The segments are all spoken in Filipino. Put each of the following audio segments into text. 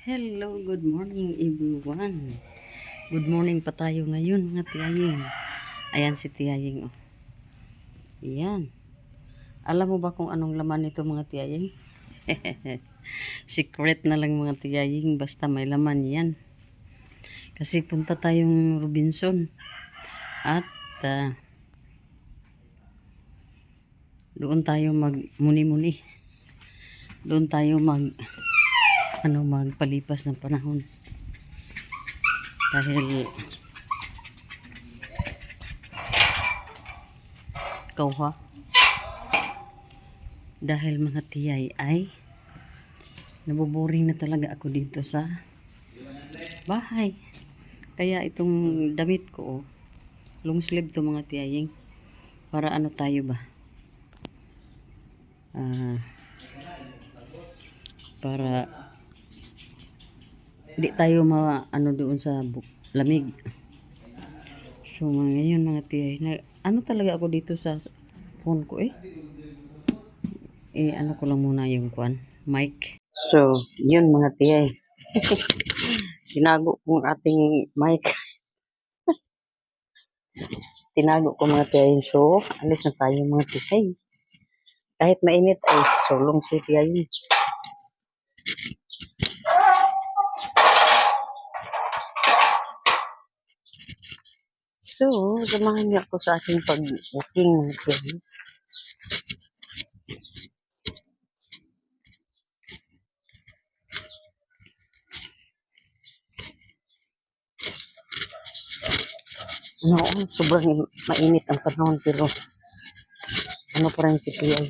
Hello, good morning everyone. Good morning pa tayo ngayon mga tiyaying. Ayan si tiyaying oh. Ayan. Alam mo ba kung anong laman nito mga tiyaying? Secret na lang mga tiyaying, basta may laman yan. Kasi punta tayong Robinson. At doon tayo magmuni-muni. Doon tayo magpalipas ng panahon. Dahil dahil mga tiyay ay naboboring na talaga ako dito sa bahay. Kaya itong damit ko long sleeve to mga tiyaying, para ano tayo ba, para hindi tayo doon sa lamig. So ngayon mga tiyay, talaga ako dito sa phone ko ano ko lang muna yung mic. So yun mga tiyay, tinago kong ating mic. Tinago ko mga tiyay. So alis na tayo mga tiyay. Kahit mainit ay sulong si tiyay. So, samahan niyo ako sa ating pag-walking mga tiyay. Sobrang mainit ang panahon, pero ano pa rin si tiyay.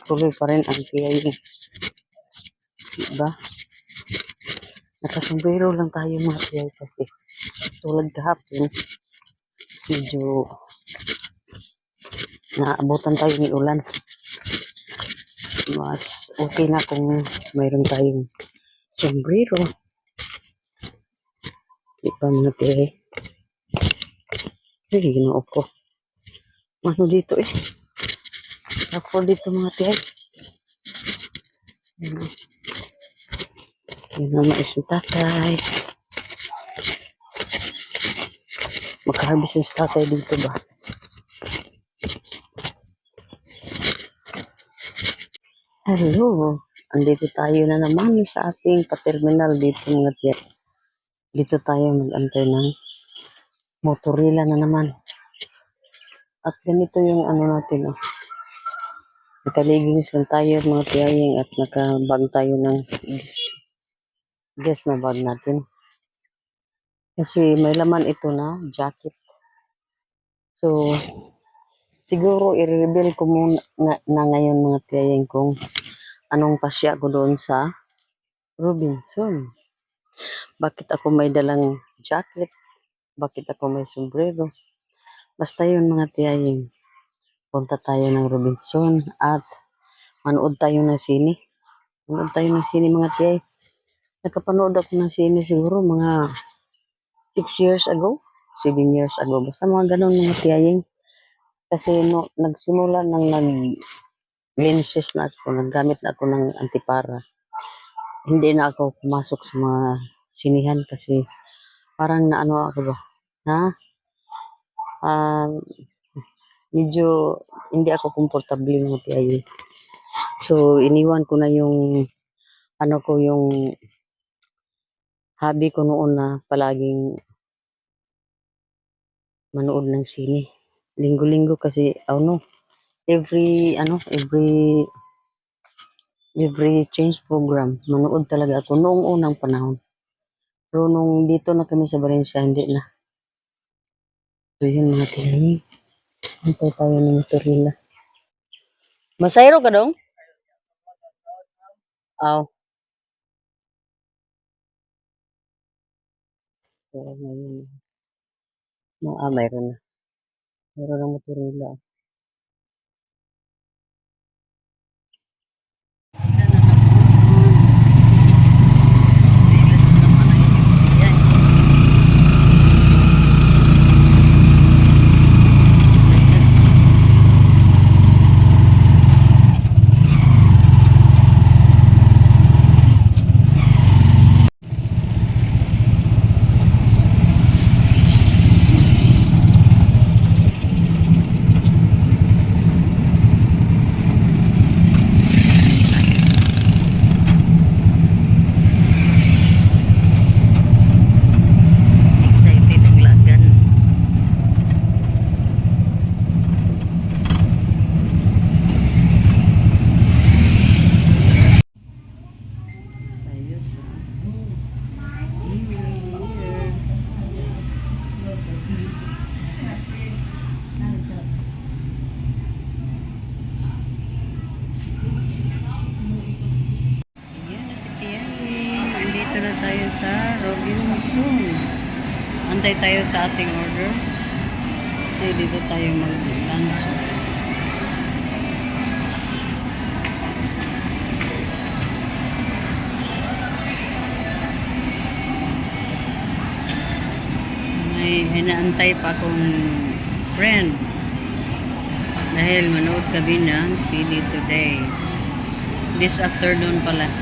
Tuloy pa rin ang tiyay. Diba? Nakasombrero lang tayo mga tiyay kasi tulad kahapon, medyo naabutan tayo ni ulan. Mas okay na kung mayroon tayong sombrero. Diba mga tiyay? Ay, ginoo ko. Ano dito ako dito mga tiyay. Yan na mais si tatay. Magkahabis si tatay dito ba? Hello. Andito tayo na naman sa ating pa-terminal dito mga tiyay. Dito tayo mag-antay ng motorila na naman. At ganito yung natin Nakaliginis lang tayo mga tiyaying at nakabag tayo ng gas na bag natin. Kasi may laman ito na jacket. So, siguro i-reveal ko muna na ngayon mga tiyaying kung anong pasya ko doon sa Robinson. Bakit ako may dalang jacket? Bakit ako may sombrero? Basta yun mga tiyaying. Punta tayo ng Robinson at manood tayo ng sine. Manood tayo ng sine mga tiyay. Nakapanood ako ng sine siguro mga 6 years ago, 7 years ago. Basta mga ganun mga tiyaying. Kasi nagsimula nang lenses na ako, naggamit na ako ng antipara. Hindi na ako pumasok sa mga sinihan kasi parang ako ba? Medyo hindi ako komportable mga tiyaying. So, iniwan ko na yung yung hobby ko noon na palaging manood ng sine. Linggo-linggo kasi, every change program, manood talaga ako noong unang panahon. Pero nung dito na kami sa Valencia, hindi na. So, yun mga tiyaying. Hintay tayo ng motorila. Masayro ka dong? So, ngayon. Mayroon na. Mayroon ng motorila. Antay tayo sa ating order. Kasi dito tayo mag-lunch. May inaantay pa akong friend. Dahil manood kami ng CD today. This afternoon pala.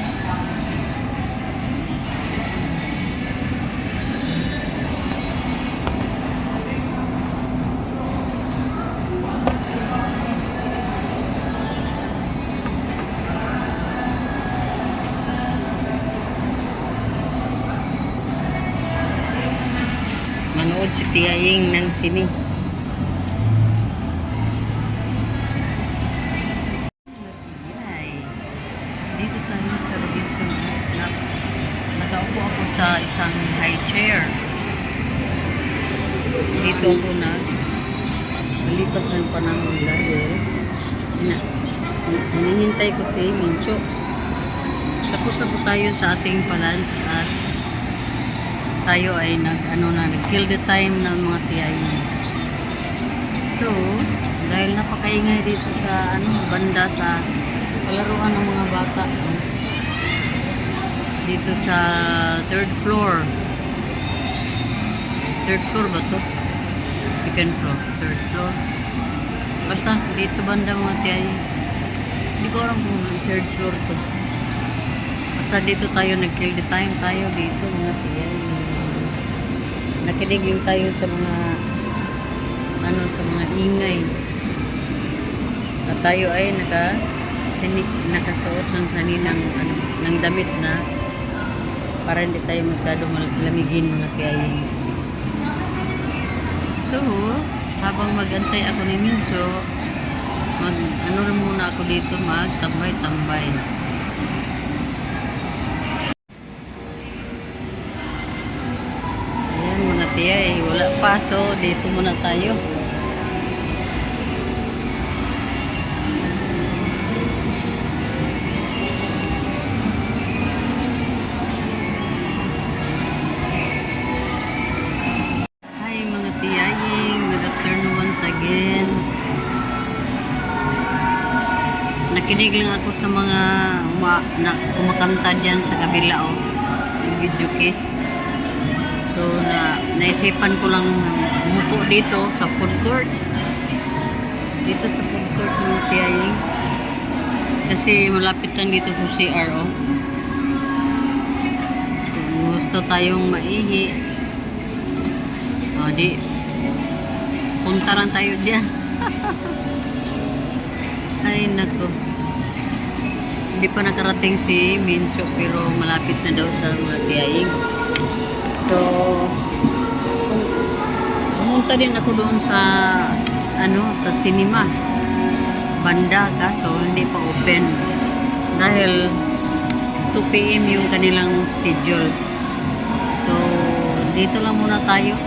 Manood si Tia Ying ng sini. Dito tayo sa Robinson Club. Nakaupo ako sa isang high chair. Dito ako malipas ng panahon dahil hinihintay ko si Mincho. Tapos na po tayo sa ating palans at tayo ay nag-kill the time ng mga tiyayin. So, dahil napakaingay dito sa banda sa palaruan ng mga bata dito sa third floor ba to? Second floor, third floor, basta dito banda mga tiyayin. Hindi ko alam kung third floor to. Basta dito tayo nag-kill the time tayo dito mga tiyayin. Nakinig lang tayo sa mga sa mga ingay at tayo ay nakasuot ng saninang ng damit na para hindi tayo masyado malamigin mga tiyayin. So habang magantay ako ni Minso, muna ako dito, magtambay-tambay. Mga tiya wala pa, so dito muna tayo. Hi mga tiyaying, good afternoon once again. Nakinig lang ako sa mga kumakanta dyan sa kabila nag-video kay. So, naisipan ko lang umupo dito sa food court. Dito sa food court mga tiyaying. Kasi malapit lang dito sa CRO. Kung gusto tayong maihi, di, punta lang tayo dyan. Ay, nako. Hindi pa nakarating si Mincho, pero malapit na daw sa mga tiyaying. So, pumunta din ako doon sa sa cinema banda, kaso hindi pa open dahil 2 PM yung kanilang schedule. So, dito lang muna tayo.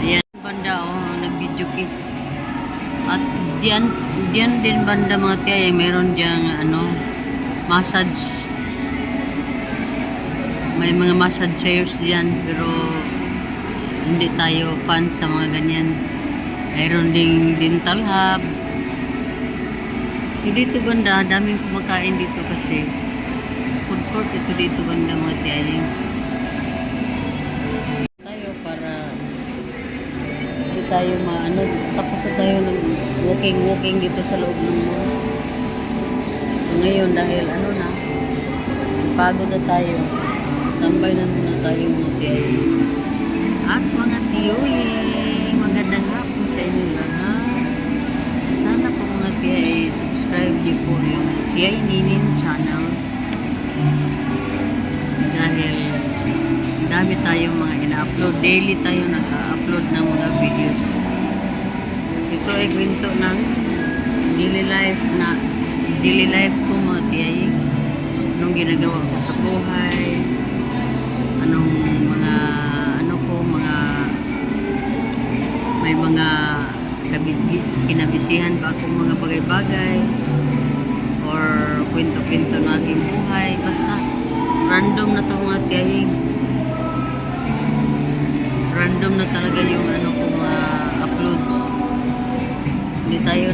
Yan banda nag-video kit. At diyan din banda mga tiya, meron diyang massage. May mga massage chairs diyan, pero hindi tayo fan sa mga ganyan. Mayroon ding dental hub. So dito banda, daming kumakain dito kasi food court ito dito banda mga tiyaling. Tayo para hindi tayo tapos na tayo walking dito sa loob ng mall. So ngayon dahil pagod na tayo, tambay na muna tayo mga tiyayi. At mga tiyoyi, magandang hapon sa inyo lahat. Sana po mga tiyayi, subscribe niyo po yung Tiyayi Ninin channel. Dahil dami tayong mga ina-upload. Daily tayo nag-upload ng mga videos. Ito ay kwento ng daily life ko mga tiyayi. Anong ginagawa ko sa buhay, anong mga may mga kinabisihan ba akong mga bagay-bagay or kwento-kwento na aking buhay. Basta random na to mga tiyahing. random na talaga yung ano kung uploads. Hindi tayo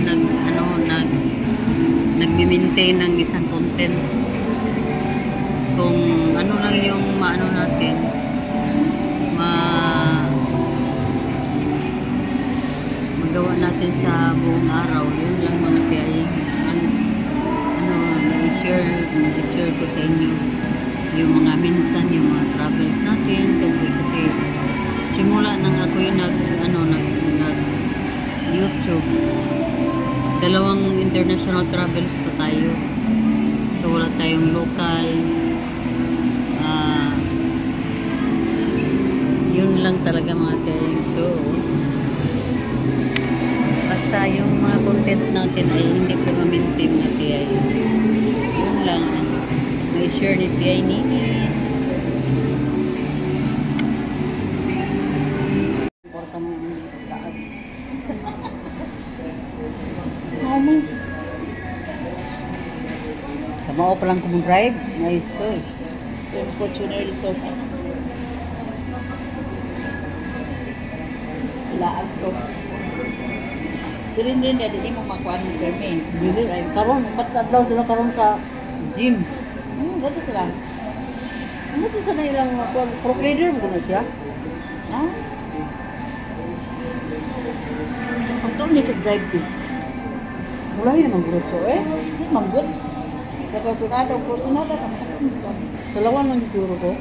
nagmi-maintain ng isang content. Kung ano lang yung maano natin, magawa natin sa buong araw, yun lang mga tiyaying. Ang na-share ko sa inyo yung mga minsan, yung mga travels natin kasi simula nang ako yung nag YouTube, 2 international travels pa tayo, so wala tayong local. Yun lang talaga mga tiyaying. So basta yung mga content natin ay hindi po ma-maintain mga tiyaying. Yun lang may share ni Tiyay Nini. Porta mo yung pagkaag. Kamao pa lang kumong drive. Nice sauce. Yung Fortuner dito. Laag to. Silin din di mo makuha ng permit. Dili, karon ba't ka daw sila karon sa gym? Gato sila. Ano to sa na ilang procleader mo na siya? Ha? Ang taon nito drive to. Wala yun naman grotso eh. Hindi manggod. Kakursunada, kursunada. Dalawa lang siguro ko.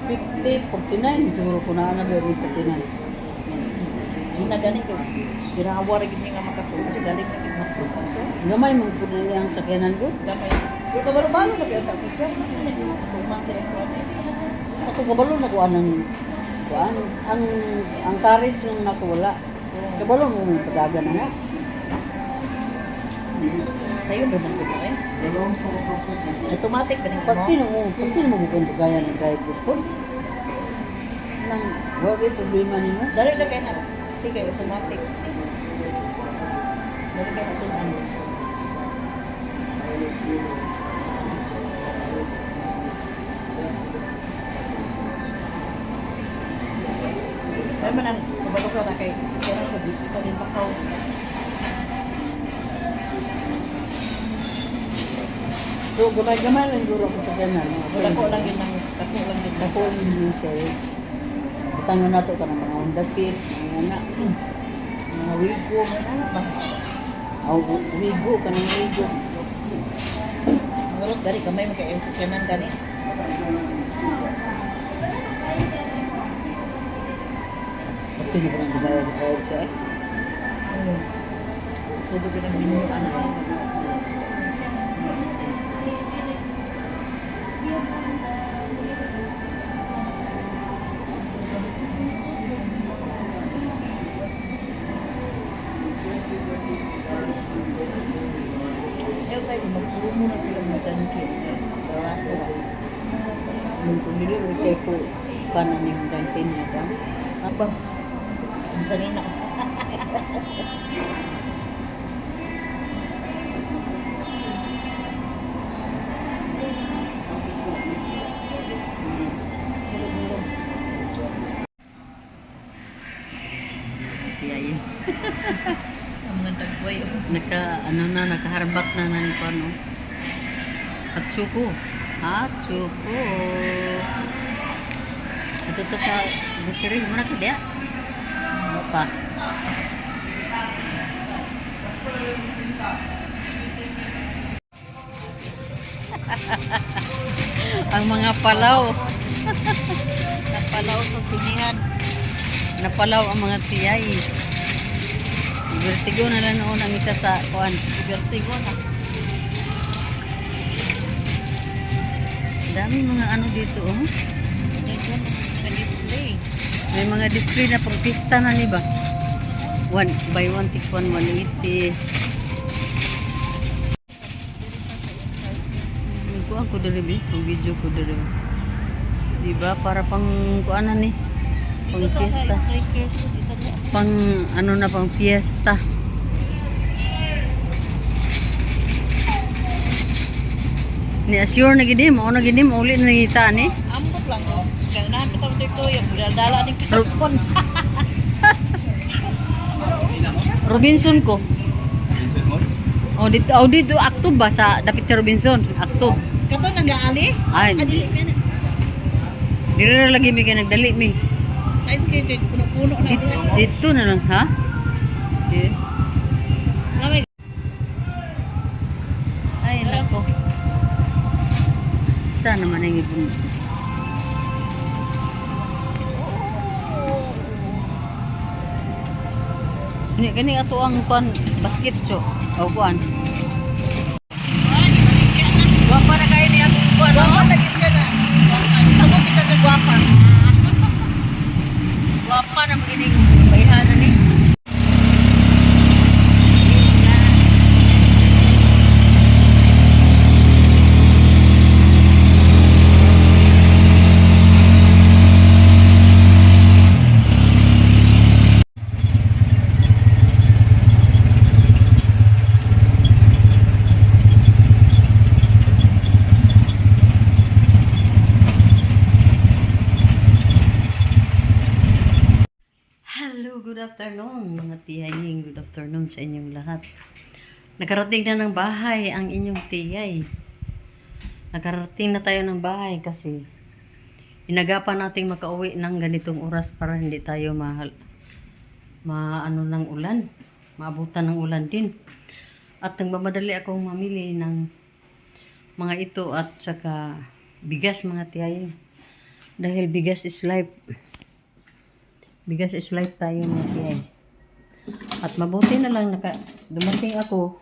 $50, $49 siguro ko na doon sa tinan. Sina gani ko. Ginawar gini nga makatuon sa galing na gitmakot. Gamay mong puno yung sakyanan ko. Gamay. Pero kabalo-balo na kaya tapos siya. Tumang sa ito. Ako kabalo na kuha ng kuha. Ang courage lang na wala. Kabalo mo padagan na nga. Sa'yo ba nang ito eh? Automatic ba nang Pati na mo kung gaya ng drive ko. Nang wala problema nimo. Dari na kayo na. Hindi kayo automatic. Dari kayo na ito ano. Kaya man ang kabalo ka na kay kaya sa beach pa rin Macau. So gamay-gamay lang siguro ko sa kanan. Dako lang yun ang dako lang yun. Ako yung siya. Tangan nato ka ng mga Honda Fit, mga anak, mga Wigo, Ano ba? Wigo, kanang Wigo. Ngarot gani kamay magka-execution gani. Pati na ba nang drive siya eh? Subo ko ng binuan. Kaya sa'yo, magpuro muna sila ng tanki. Garato ba? Kung hindi mo kay ko kanan yung dantin niya ka. Apa? Ang sanina. Yayin. Ang mga tagway. Nakaharbat na ng pano. Hatsuko. Hatsuko. Ito to sa grocery. Mana ka dia? Ano pa? Ang mga palaw. Napalaw sa sinihan. Napalaw ang mga tiyay. Vertigo na lang noon ang isa sa kuan. Vertigo na. Dami mga ano dito oh. May display. May mga display na pagpista na ni ba? 1 buy 1 take 1 180. Kuan ko diri bi, ang video ko diri. Di ba para pang kuanan ni? Pang fiesta. Pang ano na pang fiesta. Ni assure na gid mo, na gid mo uli na nangita ni. Ambot lang ko. Ganahan ko ito yung dala ning karton. Robinson ko. Dito akto ba sa dapit sa Robinson? Akto. Kato nag-aali? Ay. Adili mi na. Dili ra lagi mi kay nagdali mi. Ay sige puno-puno na dito. Dito na lang ha? Di. Lamay. Ay nako. Sana naman ang ibon. Gani ato ang kuan basket cho. O kuan. Guwapa na kayo ni akong kuan. Guwapa lagi siya na. Sabot kita na guwapa. Guwapa na magining bayhana ni. Hello, good afternoon mga tiyaying. Good afternoon sa inyong lahat. Nakarating na ng bahay ang inyong tiyay. Nakarating na tayo ng bahay kasi inagapan nating makauwi ng ganitong oras para hindi tayo maano ng ulan. Maabutan ng ulan din. At nagmamadali akong mamili ng mga ito at saka bigas mga tiyaying. Dahil bigas is life. Bigas is life tayo mga tiyay. At mabuti na lang dumating ako.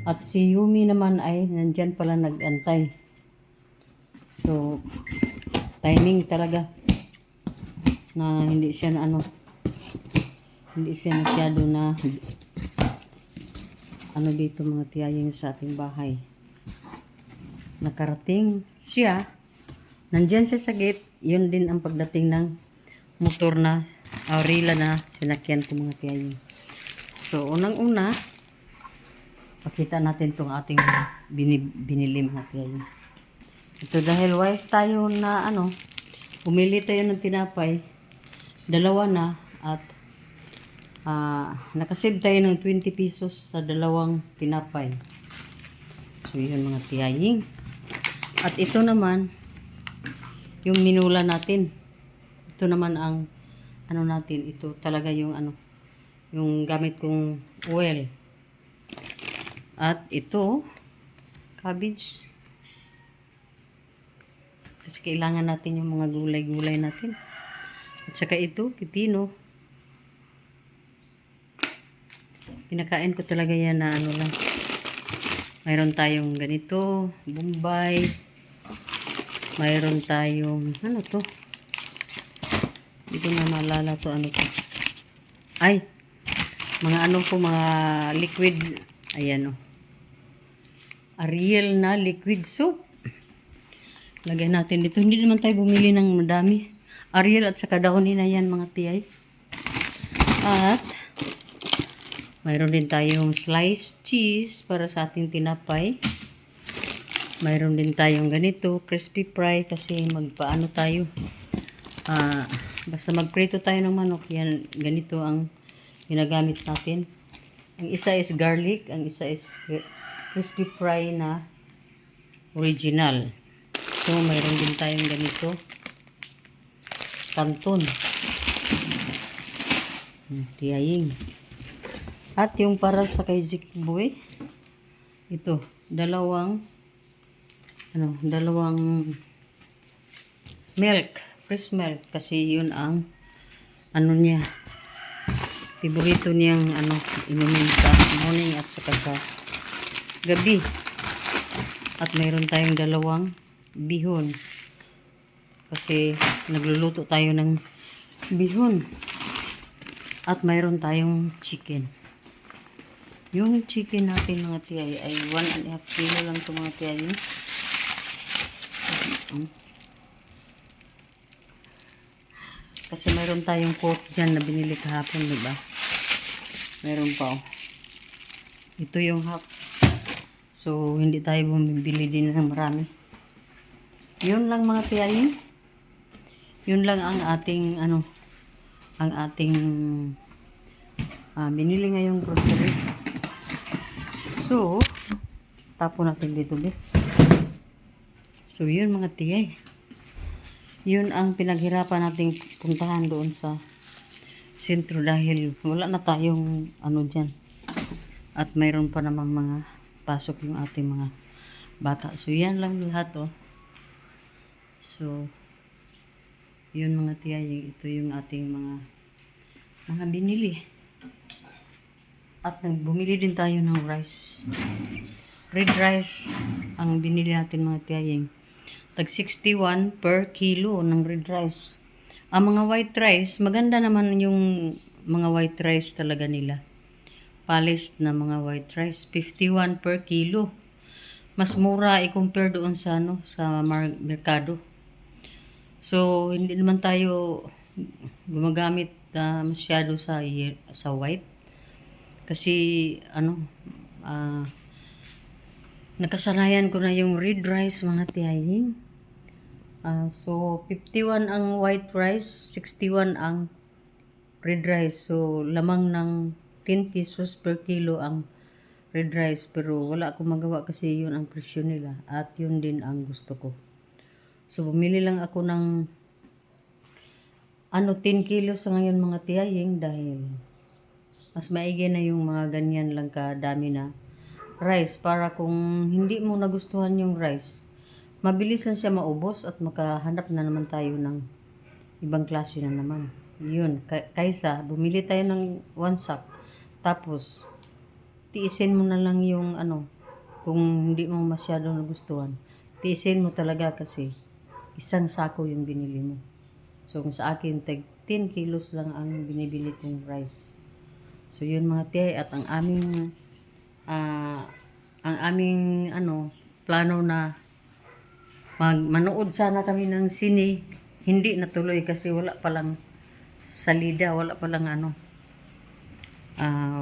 At si Yumi naman ay nandyan pala nag-antay. So, timing talaga. Na hindi siya na hindi siya masyado na dito mga tiyaying sa ating bahay. Nakarating siya. Nandyan siya sa gate. Yun din ang pagdating ng motor na Aurela na sinakyan ko mga tiyaying. So, unang-una, pakita natin tong ating binili mga tiyaying. Ito dahil wise tayo na pumili tayo ng tinapay. Dalawa na at nakasave tayo ng 20 pesos sa dalawang tinapay. So, yun mga tiyaying. At ito naman, yung minula natin. Ito naman ang natin, ito talaga yung yung gamit kong oil. At ito cabbage. Kasi kailangan natin yung mga gulay-gulay natin. At saka ito pipino. Pinakain ko talaga yan na lang. Mayroon tayong ganito, bombay. Mayroon tayong to? Hindi ko na maalala to to. Ay, mga mga liquid. Ayan Ariel na liquid soap. Lagyan natin dito. Hindi naman tayo bumili ng madami. Ariel at saka dahon na yan mga tiyay. At mayroon din tayong sliced cheese para sa ating tinapay. Mayroon din tayong ganito, crispy fry kasi magpaano tayo. Basta magprito tayo ng manok, yan, ganito ang ginagamit natin. Ang isa is garlic, ang isa is crispy fry na original. So, mayroon din tayong ganito. Canton. Tiyaying. At yung para sa kay Zikboy, ito, dalawang milk. Fresh milk kasi yun ang niya favorito niyang inumin sa morning at saka sa gabi. At mayroon tayong dalawang bihon kasi nagluluto tayo ng bihon. At mayroon tayong chicken. Yung chicken natin mga tiyay ay 1.5 kilo lang ito mga tiyay. Kasi mayroon tayong pork dyan na binili kahapon, diba? Mayroon pa Ito yung half. So, hindi tayo bumibili din ng marami. Yun lang mga tiyayin. Yun lang ang ating, ang ating binili ngayong grocery. So, tapo natin dito, be. So, yun mga tiyay. Yun ang pinaghirapan nating puntahan doon sa sentro dahil wala na tayong dyan. At mayroon pa namang mga pasok yung ating mga bata. So, yan lang lahat, oh. So, yun mga tiyay, ito yung ating mga binili. At bumili din tayo ng rice. Red rice ang binili natin mga tiyay. Tag 61 per kilo ng red rice. Ang mga white rice, maganda naman yung mga white rice talaga nila. Polished na mga white rice, 51 per kilo. Mas mura i-compare doon sa sa merkado. So, hindi naman tayo gumagamit masyado sa white. Kasi, nakasanayan ko na yung red rice, mga tiyahing. So, 51 ang white rice, 61 ang red rice. So, lamang ng 10 pesos per kilo ang red rice. Pero, wala akong magawa kasi yun ang presyo nila. At yun din ang gusto ko. So, bumili lang ako ng 10 kilos sa ngayon mga tiyahing dahil mas maigi na yung mga ganyan lang kadami na rice para kung hindi mo nagustuhan yung rice, mabilis lang siya maubos at makahanap na naman tayo ng ibang klase na naman. Yun, kaysa bumili tayo ng 1 sack tapos tiisin mo na lang yung kung hindi mo masyadong nagustuhan. Tiisin mo talaga kasi isang sako yung binili mo. So, kung sa akin, 10 kilos lang ang binibili kong rice. So, yun mga tiyay. At ang aming plano na manood sana kami ng sine, hindi natuloy kasi wala palang salida, wala palang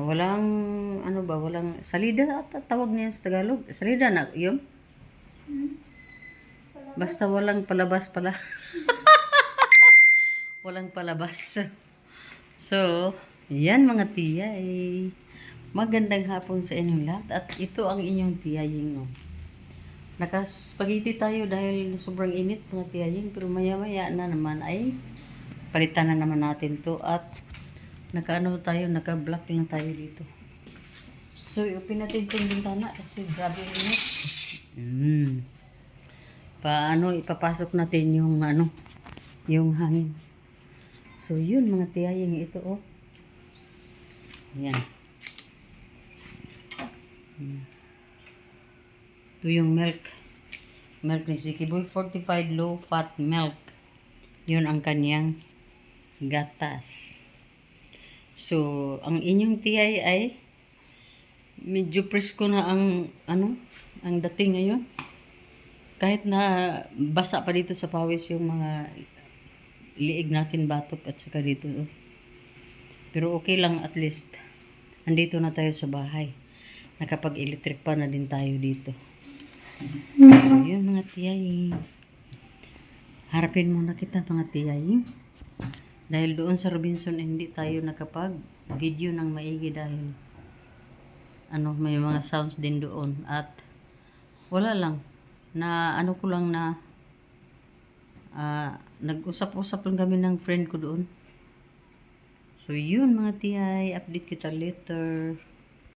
walang salida at tawag niya sa Tagalog. Salida na, yun? Basta walang palabas pala. Walang palabas. So, yan mga tiyay. Magandang hapon sa inyong lahat. At ito ang inyong tiyaying. Nakaspagiti tayo dahil sobrang init mga tiyaying. Pero maya-maya na naman ay palitan na naman natin to. At naka-block lang tayo dito. So, i-open natin itong bintana kasi grabe yung init. Ipapasok natin yung yung hangin. So, yun mga tiyaying ito, oh. Ayan. Ito yung milk. Milk ni Sikiboy, 45 low fat milk. Yun ang kanyang gatas. So, ang inyong tiyay ay medyo presko na ang dating ngayon. Kahit na basa pa dito sa pawis yung mga liig natin batok at saka dito. Pero okay lang at least. Andito na tayo sa bahay. Nakapag-electric pa na din tayo dito. So yun mga tiyay. Harapin muna kita mga tiyay. Dahil doon sa Robinson hindi tayo nakapag-video ng maigi dahil may mga sounds din doon. At wala lang. Ko lang na nag-usap-usap lang kami ng friend ko doon. So, yun mga tiyay. Update kita later.